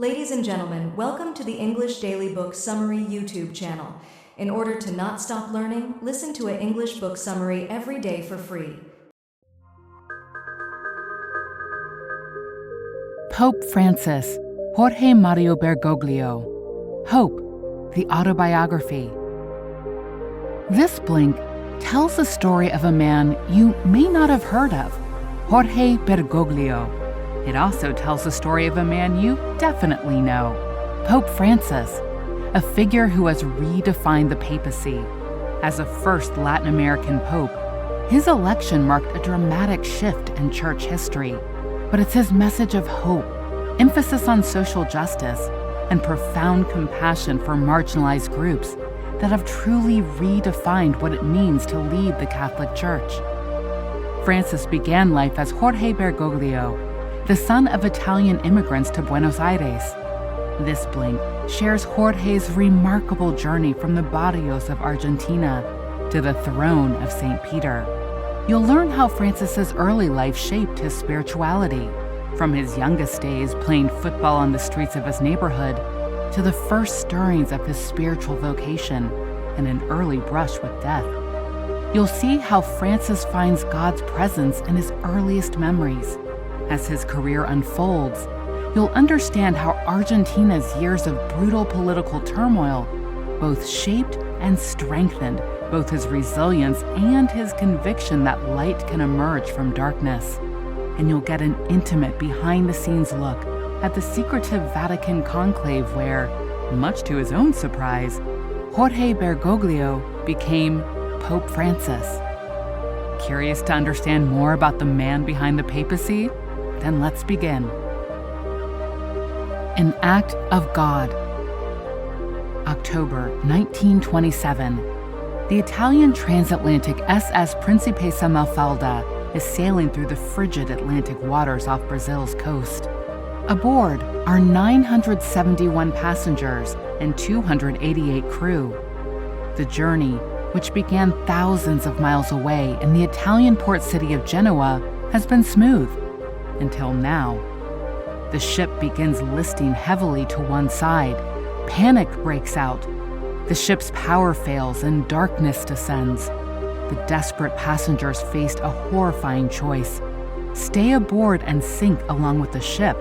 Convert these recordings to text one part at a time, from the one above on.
Ladies and gentlemen, welcome to the English Daily Book Summary YouTube channel. In order to not stop learning, listen to an English book summary every day for free. Pope Francis, Jorge Mario Bergoglio. Hope, the Autobiography. This blink tells the story of a man you may not have heard of, Jorge Bergoglio. It also tells the story of a man you definitely know, Pope Francis, a figure who has redefined the papacy. As the first Latin American pope, his election marked a dramatic shift in church history, but it's his message of hope, emphasis on social justice, and profound compassion for marginalized groups that have truly redefined what it means to lead the Catholic Church. Francis began life as Jorge Bergoglio, the son of Italian immigrants to Buenos Aires. This blink shares Jorge's remarkable journey from the barrios of Argentina to the throne of St. Peter. You'll learn how Francis's early life shaped his spirituality, from his youngest days playing football on the streets of his neighborhood to the first stirrings of his spiritual vocation and an early brush with death. You'll see how Francis finds God's presence in his earliest memories. As his career unfolds, you'll understand how Argentina's years of brutal political turmoil both shaped and strengthened both his resilience and his conviction that light can emerge from darkness. And you'll get an intimate behind-the-scenes look at the secretive Vatican conclave where, much to his own surprise, Jorge Bergoglio became Pope Francis. Curious to understand more about the man behind the papacy? Then let's begin. An Act of God. October 1927. The Italian transatlantic SS Principessa Mafalda is sailing through the frigid Atlantic waters off Brazil's coast. Aboard are 971 passengers and 288 crew. The journey, which began thousands of miles away in the Italian port city of Genoa, has been smooth. Until now. The ship begins listing heavily to one side. Panic breaks out. The ship's power fails and darkness descends. The desperate passengers faced a horrifying choice: stay aboard and sink along with the ship,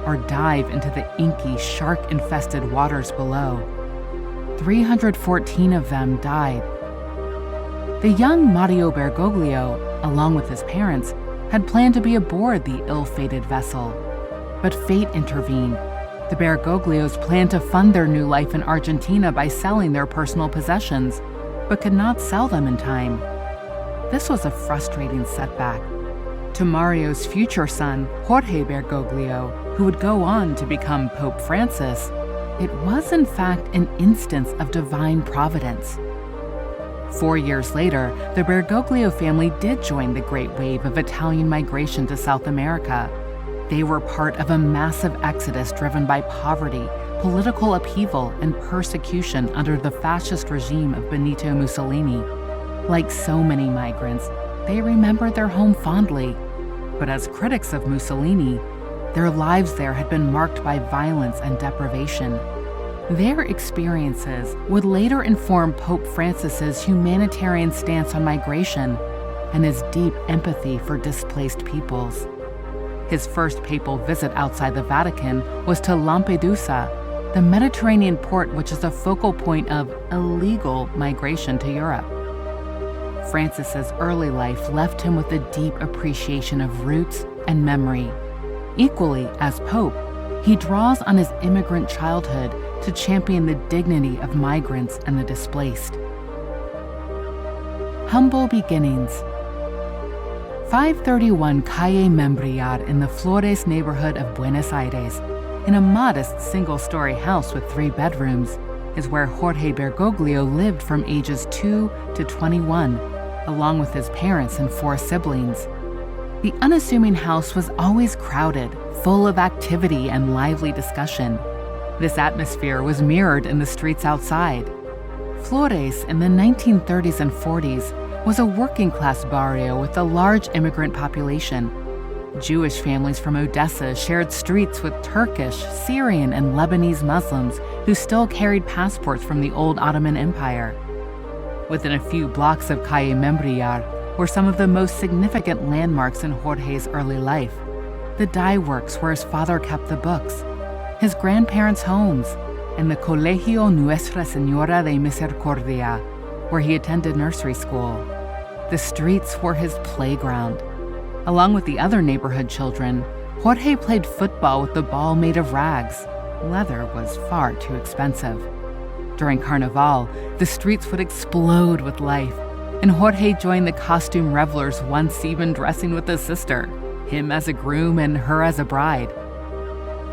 or dive into the inky, shark-infested waters below. 314 of them died. The young Mario Bergoglio, along with his parents, had planned to be aboard the ill-fated vessel. But fate intervened. The Bergoglios planned to fund their new life in Argentina by selling their personal possessions, but could not sell them in time. This was a frustrating setback. To Mario's future son, Jorge Bergoglio, who would go on to become Pope Francis, it was in fact an instance of divine providence. 4 years later, the Bergoglio family did join the great wave of Italian migration to South America. They were part of a massive exodus driven by poverty, political upheaval, and persecution under the fascist regime of Benito Mussolini. Like so many migrants, they remembered their home fondly. But as critics of Mussolini, their lives there had been marked by violence and deprivation. Their experiences would later inform Pope Francis's humanitarian stance on migration and his deep empathy for displaced peoples. His first papal visit outside the Vatican was to Lampedusa, the Mediterranean port which is a focal point of illegal migration to Europe. Francis's early life left him with a deep appreciation of roots and memory. Equally, as Pope, he draws on his immigrant childhood to champion the dignity of migrants and the displaced. Humble beginnings. 531 Calle Membrillar in the Flores neighborhood of Buenos Aires, in a modest single-story house with 3 bedrooms, is where Jorge Bergoglio lived from ages 2 to 21, along with his parents and 4 siblings. The unassuming house was always crowded, full of activity and lively discussion. This atmosphere was mirrored in the streets outside. Flores in the 1930s and 40s was a working-class barrio with a large immigrant population. Jewish families from Odessa shared streets with Turkish, Syrian, and Lebanese Muslims who still carried passports from the old Ottoman Empire. Within a few blocks of Calle Membrillar were some of the most significant landmarks in Jorge's early life: the dye works where his father kept the books, his grandparents' homes, and the Colegio Nuestra Señora de Misericordia, where he attended nursery school. The streets were his playground. Along with the other neighborhood children, Jorge played football with the ball made of rags. Leather was far too expensive. During Carnival, the streets would explode with life, and Jorge joined the costume revelers, once even dressing with his sister, him as a groom and her as a bride.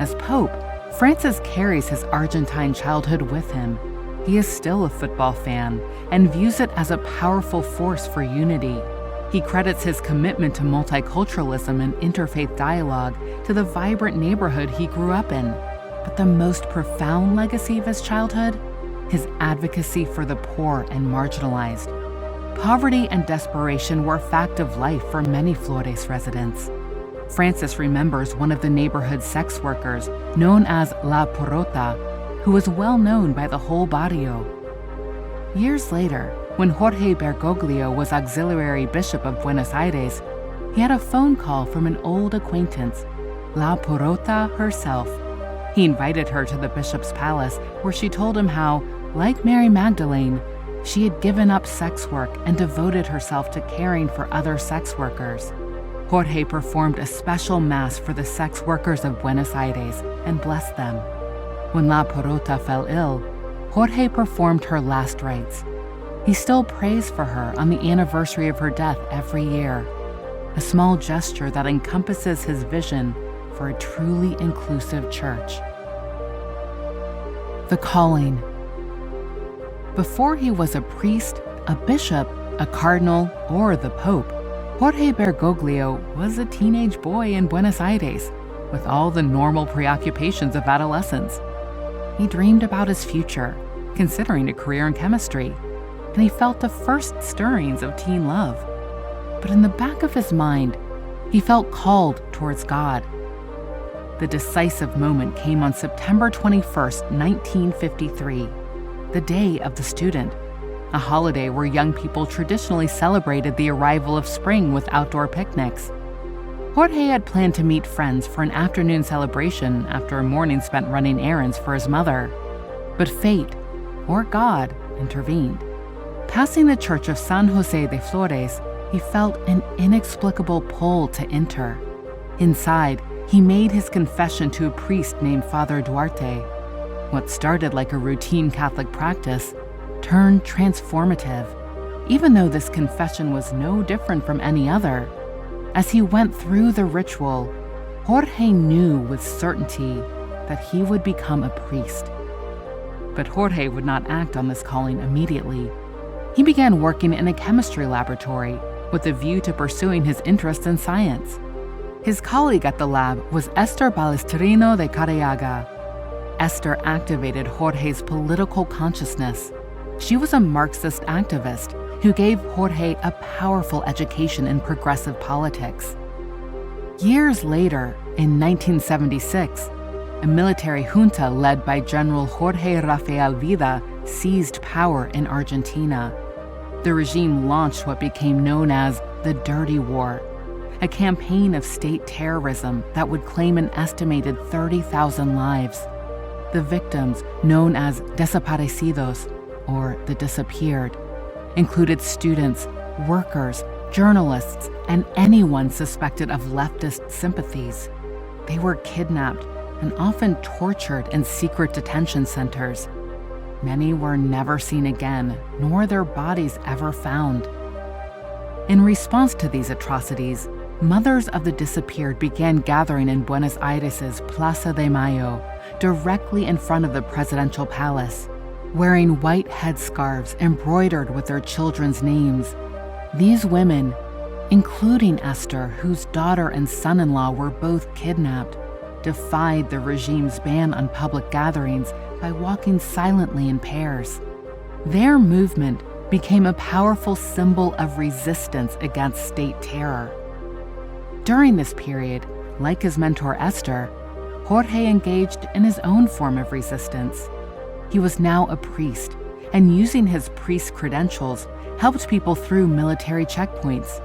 As Pope, Francis carries his Argentine childhood with him. He is still a football fan and views it as a powerful force for unity. He credits his commitment to multiculturalism and interfaith dialogue to the vibrant neighborhood he grew up in. But the most profound legacy of his childhood? His advocacy for the poor and marginalized. Poverty and desperation were a fact of life for many Flores residents. Francis remembers one of the neighborhood sex workers, known as La Porrota, who was well known by the whole barrio. Years later, when Jorge Bergoglio was auxiliary bishop of Buenos Aires, he had a phone call from an old acquaintance, La Porrota herself. He invited her to the bishop's palace, where she told him how, like Mary Magdalene, she had given up sex work and devoted herself to caring for other sex workers. Jorge performed a special mass for the sex workers of Buenos Aires and blessed them. When La Porrota fell ill, Jorge performed her last rites. He still prays for her on the anniversary of her death every year, a small gesture that encompasses his vision for a truly inclusive church. The calling. Before he was a priest, a bishop, a cardinal, or the Pope, Jorge Bergoglio was a teenage boy in Buenos Aires with all the normal preoccupations of adolescence. He dreamed about his future, considering a career in chemistry, and he felt the first stirrings of teen love. But in the back of his mind, he felt called towards God. The decisive moment came on September 21st, 1953, the Day of the Student, a holiday where young people traditionally celebrated the arrival of spring with outdoor picnics. Jorge had planned to meet friends for an afternoon celebration after a morning spent running errands for his mother. But fate, or God, intervened. Passing the church of San Jose de Flores, he felt an inexplicable pull to enter. Inside, he made his confession to a priest named Father Duarte. What started like a routine Catholic practice turned transformative, even though this confession was no different from any other. As he went through the ritual, Jorge knew with certainty that he would become a priest. But Jorge would not act on this calling immediately. He began working in a chemistry laboratory with a view to pursuing his interest in science. His colleague at the lab was Esther Balestrino de Careaga. Esther activated Jorge's political consciousness. She was a Marxist activist who gave Jorge a powerful education in progressive politics. Years later, in 1976, a military junta led by General Jorge Rafael Vida seized power in Argentina. The regime launched what became known as the Dirty War, a campaign of state terrorism that would claim an estimated 30,000 lives. The victims, known as desaparecidos, or the disappeared, included students, workers, journalists, and anyone suspected of leftist sympathies. They were kidnapped and often tortured in secret detention centers. Many were never seen again, nor their bodies ever found. In response to these atrocities, mothers of the disappeared began gathering in Buenos Aires' Plaza de Mayo, directly in front of the presidential palace, wearing white headscarves embroidered with their children's names. These women, including Esther, whose daughter and son-in-law were both kidnapped, defied the regime's ban on public gatherings by walking silently in pairs. Their movement became a powerful symbol of resistance against state terror. During this period, like his mentor Esther, Jorge engaged in his own form of resistance. He was now a priest, and using his priest credentials, helped people through military checkpoints.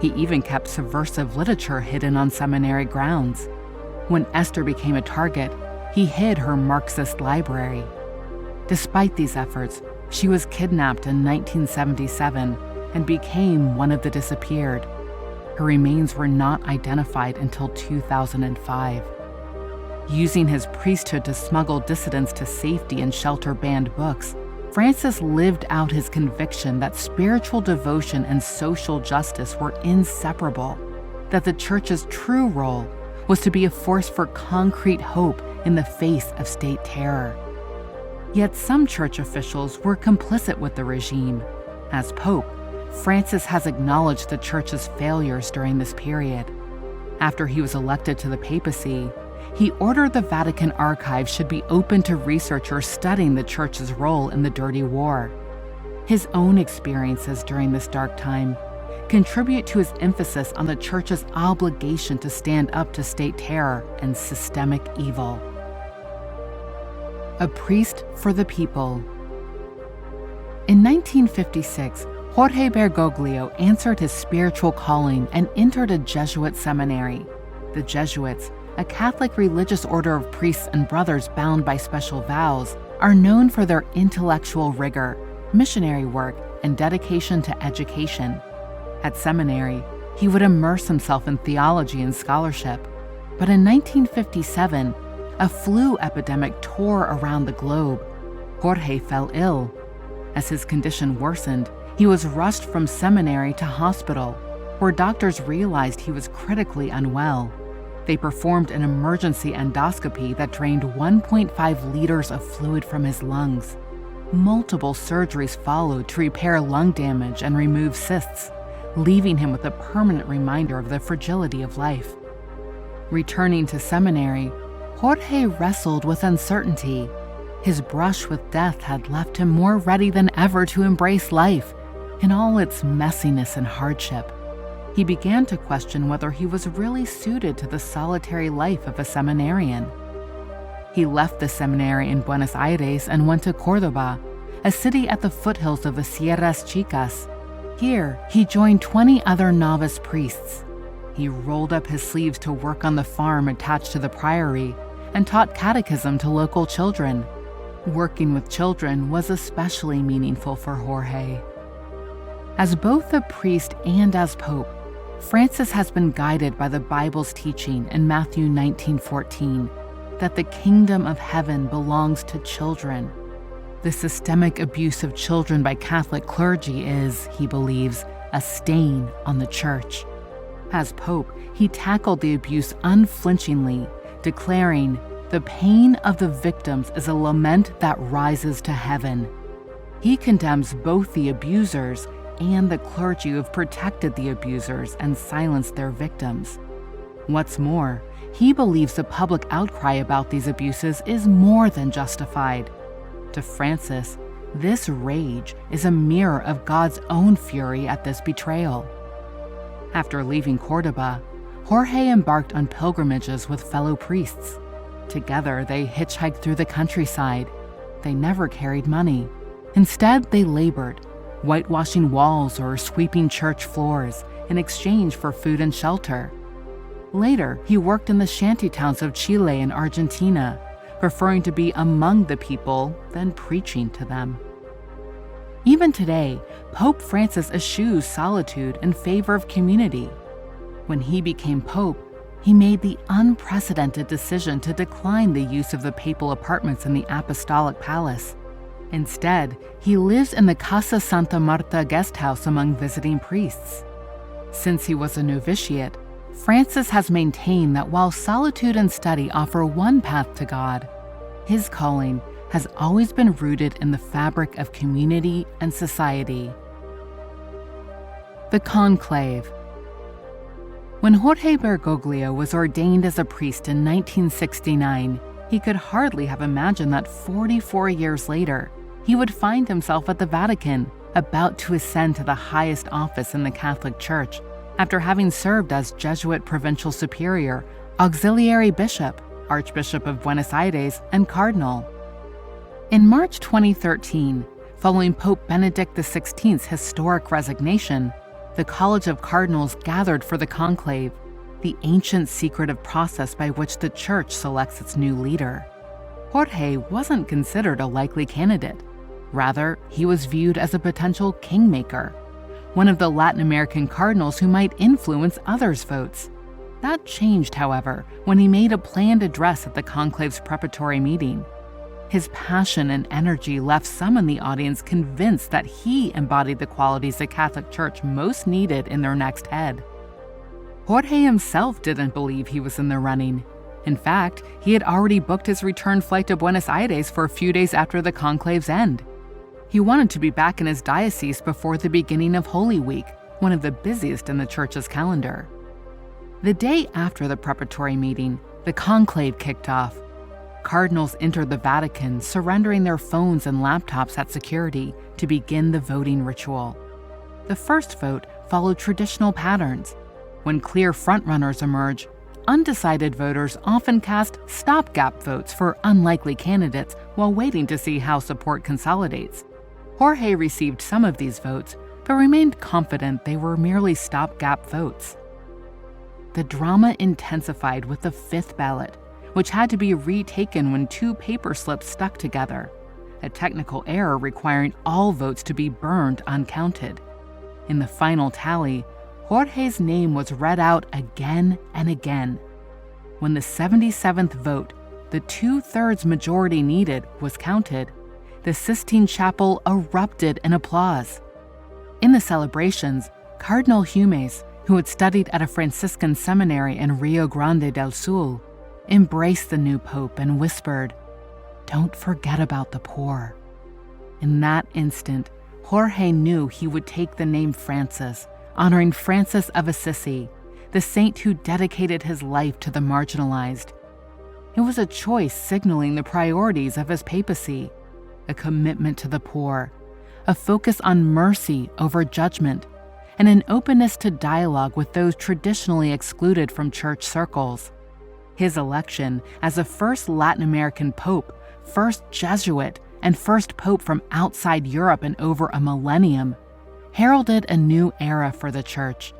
He even kept subversive literature hidden on seminary grounds. When Esther became a target, he hid her Marxist library. Despite these efforts, she was kidnapped in 1977 and became one of the disappeared. Her remains were not identified until 2005. Using his priesthood to smuggle dissidents to safety and shelter banned books, Francis lived out his conviction that spiritual devotion and social justice were inseparable, that the Church's true role was to be a force for concrete hope in the face of state terror. Yet some Church officials were complicit with the regime. As Pope, Francis has acknowledged the Church's failures during this period. After he was elected to the papacy, he ordered the Vatican archives should be open to researchers studying the Church's role in the Dirty War. His own experiences during this dark time contribute to his emphasis on the Church's obligation to stand up to state terror and systemic evil. A priest for the people. In 1956, Jorge Bergoglio answered his spiritual calling and entered a Jesuit seminary. The Jesuits, a Catholic religious order of priests and brothers bound by special vows, are known for their intellectual rigor, missionary work, and dedication to education. At seminary, he would immerse himself in theology and scholarship. But in 1957, a flu epidemic tore around the globe. Jorge fell ill. As his condition worsened, he was rushed from seminary to hospital, where doctors realized he was critically unwell. They performed an emergency endoscopy that drained 1.5 liters of fluid from his lungs. Multiple surgeries followed to repair lung damage and remove cysts, leaving him with a permanent reminder of the fragility of life. Returning to seminary, Jorge wrestled with uncertainty. His brush with death had left him more ready than ever to embrace life, in all its messiness and hardship. He began to question whether he was really suited to the solitary life of a seminarian. He left the seminary in Buenos Aires and went to Córdoba, a city at the foothills of the Sierras Chicas. Here, he joined 20 other novice priests. He rolled up his sleeves to work on the farm attached to the priory and taught catechism to local children. Working with children was especially meaningful for Jorge. As both a priest and as Pope, Francis has been guided by the Bible's teaching in Matthew 19:14 that the kingdom of heaven belongs to children. The systemic abuse of children by Catholic clergy is, he believes, a stain on the Church. As Pope, he tackled the abuse unflinchingly, declaring, "The pain of the victims is a lament that rises to heaven." He condemns both the abusers and the clergy who have protected the abusers and silenced their victims. What's more, he believes the public outcry about these abuses is more than justified. To Francis, this rage is a mirror of God's own fury at this betrayal. After leaving Córdoba, Jorge embarked on pilgrimages with fellow priests. Together, they hitchhiked through the countryside. They never carried money. Instead, they labored, whitewashing walls or sweeping church floors in exchange for food and shelter. Later, he worked in the shantytowns of Chile and Argentina, preferring to be among the people than preaching to them. Even today, Pope Francis eschews solitude in favor of community. When he became Pope, he made the unprecedented decision to decline the use of the papal apartments in the Apostolic Palace. Instead, he lives in the Casa Santa Marta guest house among visiting priests. Since he was a novitiate, Francis has maintained that while solitude and study offer one path to God, his calling has always been rooted in the fabric of community and society. The Conclave. When Jorge Bergoglio was ordained as a priest in 1969, he could hardly have imagined that 44 years later, he would find himself at the Vatican, about to ascend to the highest office in the Catholic Church, after having served as Jesuit Provincial Superior, Auxiliary Bishop, Archbishop of Buenos Aires, and Cardinal. In March 2013, following Pope Benedict XVI's historic resignation, the College of Cardinals gathered for the conclave, the ancient secretive process by which the Church selects its new leader. Jorge wasn't considered a likely candidate. Rather, he was viewed as a potential kingmaker, one of the Latin American cardinals who might influence others' votes. That changed, however, when he made a planned address at the conclave's preparatory meeting. His passion and energy left some in the audience convinced that he embodied the qualities the Catholic Church most needed in their next head. Jorge himself didn't believe he was in the running. In fact, he had already booked his return flight to Buenos Aires for a few days after the conclave's end. He wanted to be back in his diocese before the beginning of Holy Week, one of the busiest in the Church's calendar. The day after the preparatory meeting, the conclave kicked off. Cardinals entered the Vatican, surrendering their phones and laptops at security to begin the voting ritual. The first vote followed traditional patterns. When clear frontrunners emerge, undecided voters often cast stopgap votes for unlikely candidates while waiting to see how support consolidates. Jorge received some of these votes, but remained confident they were merely stopgap votes. The drama intensified with the fifth ballot, which had to be retaken when two paper slips stuck together, a technical error requiring all votes to be burned uncounted. In the final tally, Jorge's name was read out again and again. When the 77th vote, the 2/3 majority needed, was counted, the Sistine Chapel erupted in applause. In the celebrations, Cardinal Humes, who had studied at a Franciscan seminary in Rio Grande del Sul, embraced the new pope and whispered, "Don't forget about the poor." In that instant, Jorge knew he would take the name Francis, honoring Francis of Assisi, the saint who dedicated his life to the marginalized. It was a choice signaling the priorities of his papacy, a commitment to the poor, a focus on mercy over judgment, and an openness to dialogue with those traditionally excluded from church circles. His election as the first Latin American pope, first Jesuit, and first pope from outside Europe in over a millennium, heralded a new era for the Church,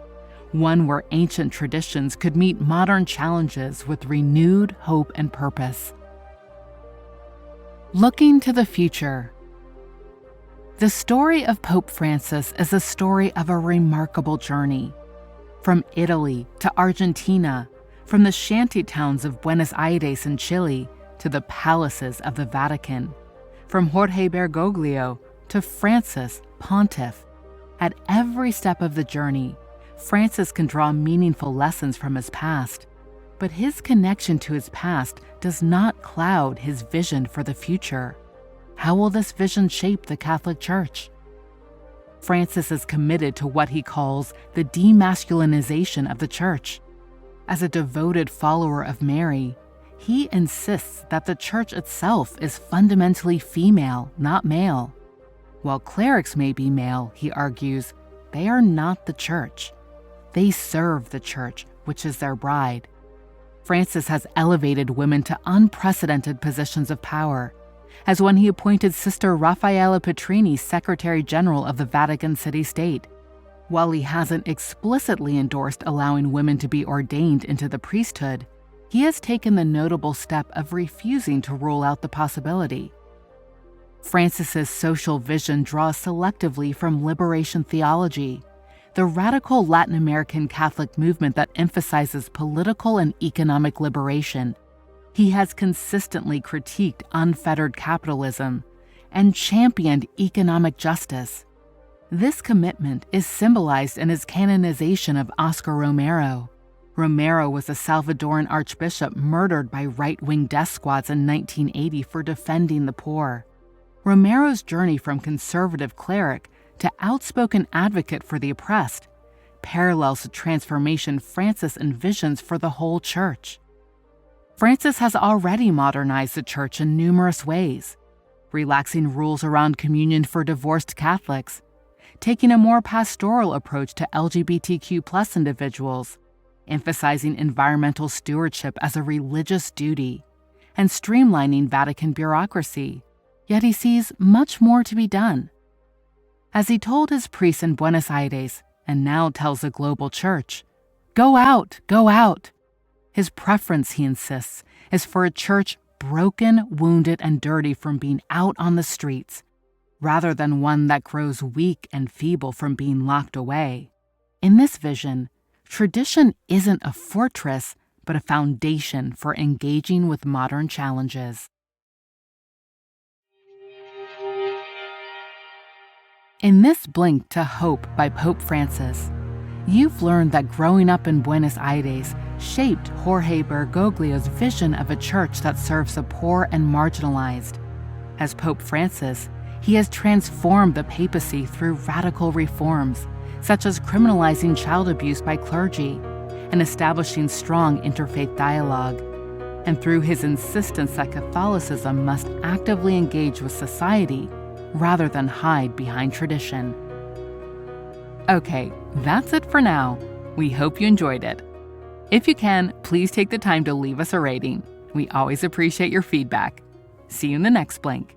one where ancient traditions could meet modern challenges with renewed hope and purpose. Looking to the future. The story of Pope Francis is a story of a remarkable journey. From Italy to Argentina, from the shanty towns of Buenos Aires and Chile to the palaces of the Vatican, from Jorge Bergoglio to Francis, Pontiff. At every step of the journey, Francis can draw meaningful lessons from his past, but his connection to his past does not cloud his vision for the future. How will this vision shape the Catholic Church? Francis is committed to what he calls the demasculinization of the Church. As a devoted follower of Mary, he insists that the Church itself is fundamentally female, not male. While clerics may be male, he argues, they are not the Church. They serve the Church, which is their bride. Francis has elevated women to unprecedented positions of power, as when he appointed Sister Raffaella Petrini Secretary General of the Vatican City State. While he hasn't explicitly endorsed allowing women to be ordained into the priesthood, he has taken the notable step of refusing to rule out the possibility. Francis's social vision draws selectively from liberation theology, the radical Latin American Catholic movement that emphasizes political and economic liberation. He has consistently critiqued unfettered capitalism and championed economic justice. This commitment is symbolized in his canonization of Oscar Romero. Romero was a Salvadoran archbishop murdered by right-wing death squads in 1980 for defending the poor. Romero's journey from conservative cleric to outspoken advocate for the oppressed parallels the transformation Francis envisions for the whole Church. Francis has already modernized the Church in numerous ways, relaxing rules around communion for divorced Catholics, taking a more pastoral approach to LGBTQ+ individuals, emphasizing environmental stewardship as a religious duty, and streamlining Vatican bureaucracy. Yet he sees much more to be done. As he told his priests in Buenos Aires, and now tells the global church, "Go out, go out." His preference, he insists, is for a church broken, wounded, and dirty from being out on the streets, rather than one that grows weak and feeble from being locked away. In this vision, tradition isn't a fortress, but a foundation for engaging with modern challenges. In this Blink to Hope by Pope Francis, you've learned that growing up in Buenos Aires shaped Jorge Bergoglio's vision of a church that serves the poor and marginalized. As Pope Francis, he has transformed the papacy through radical reforms, such as criminalizing child abuse by clergy and establishing strong interfaith dialogue, and through his insistence that Catholicism must actively engage with society rather than hide behind tradition. Okay, that's it for now. We hope you enjoyed it. If you can, please take the time to leave us a rating. We always appreciate your feedback. See you in the next Blink.